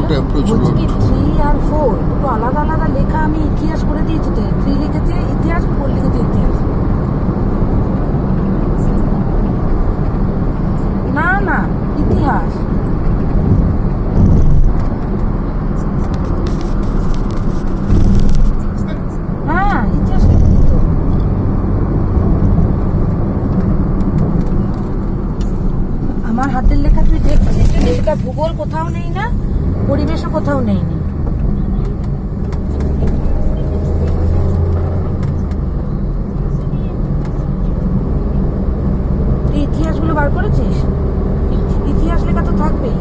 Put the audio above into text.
দুটো approach road. 3 আর 4 দুটো আলাদা আলাদা লেখা। আমি ইতিহাস করে দিয়েছি তো, 3 লিখেছে ইতিহাস, 4 লিখেছে ইতিহাস। না না, ইতিহাস। হ্যাঁ, ইতিহাস লিখেছি তো। আমার হাতের লেখা তুই দেখছিস, এটা ভূগোল কোথাও নেই না, পরিবেশও কোথাও নেই নি। তুই ইতিহাসগুলো বার করেছিস? ইতিহাস লেখা তো থাকবেই।